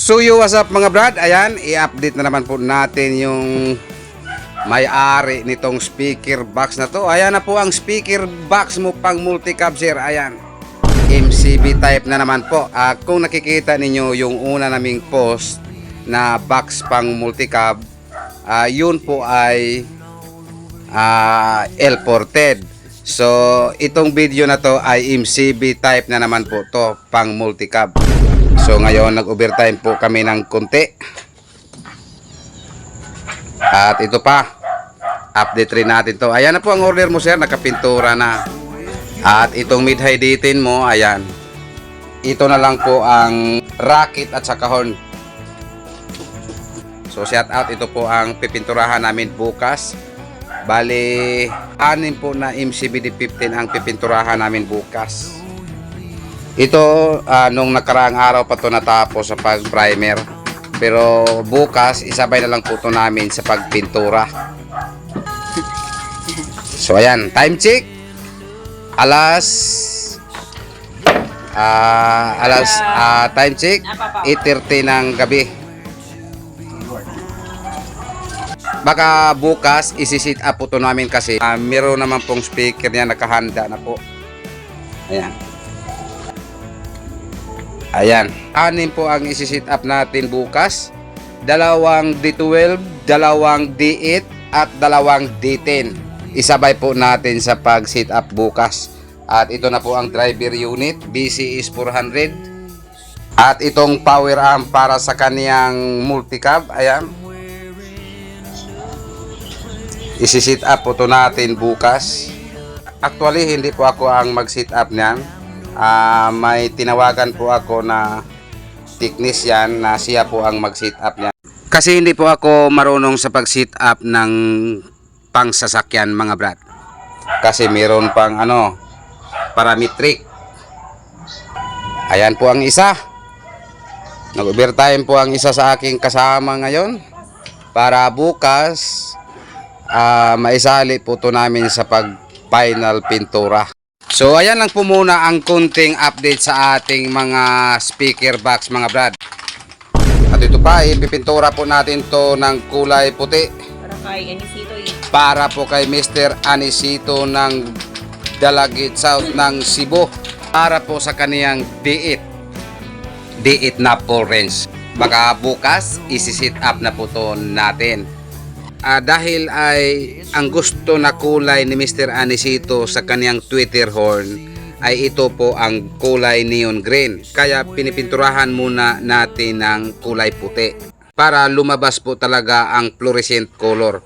So yo, what's up mga brad? Ayan, i-update na naman po natin yung may-ari nitong speaker box na to. Ayan na po ang speaker box mo pang multi-cab sir. Ayan, MCB type na naman po. Kung nakikita ninyo yung una naming post na box pang multi-cab, yun po ay L-ported. So itong video na to ay MCB type na naman po to pang multi-cab. So ngayon nag-overtime po kami ng konti. At ito pa, update rin natin to. Ayan na po ang order mo sir, nakapintura na. At itong mid-high D10 mo, ayan. Ito na lang po ang racket at saka horn. So shout out, ito po ang pipinturahan namin bukas. Bali, 6 po na MCBD15 ang pipinturahan namin bukas. Ito, nung nakaraang araw pa to natapos sa pag-primer. Pero bukas, isabay na lang po to namin sa pagpintura. So ayan, time check. Time check 8:30 ng gabi. Baka bukas isi-sit up po to namin kasi meron naman pong speaker niya nakahanda na po. Ayan. Ayan, 6 po ang isi-sit up natin bukas. 2 D12, 2 D8 at 2 D10. Isabay po natin sa pag-sit up bukas. At ito na po ang driver unit, BCS 400. At itong power amp para sa kaniyang multi-cab. Ayan. Isi-sit up po to natin bukas. Actually, hindi po ako ang mag-sit up niyan. May tinawagan po ako na technician na siya po ang mag-sit up niya. Kasi hindi po ako marunong sa pag-sit up ng pangsasakyan mga brad. Kasi meron pang parametric. Ayan po ang isa. Nag-overtime po ang isa sa aking kasama ngayon. Para bukas, maisali po to namin sa pag-final pintura. So ayan lang po muna ang kunting update sa ating mga speaker box mga brad. At ito pa, ipipintura po natin to ng kulay puti. Para kay Anisito Para po kay Mr. Anisito ng Dalagit South ng Cebu. Para po sa kaniyang D8. D8 na full range. Baka bukas, isi-sit up na po to natin. Dahil ay ang gusto na kulay ni Mr. Anisito sa kaniyang Twitter horn ay ito po ang kulay neon green. Kaya pinipinturahan muna natin ng kulay puti para lumabas po talaga ang fluorescent color.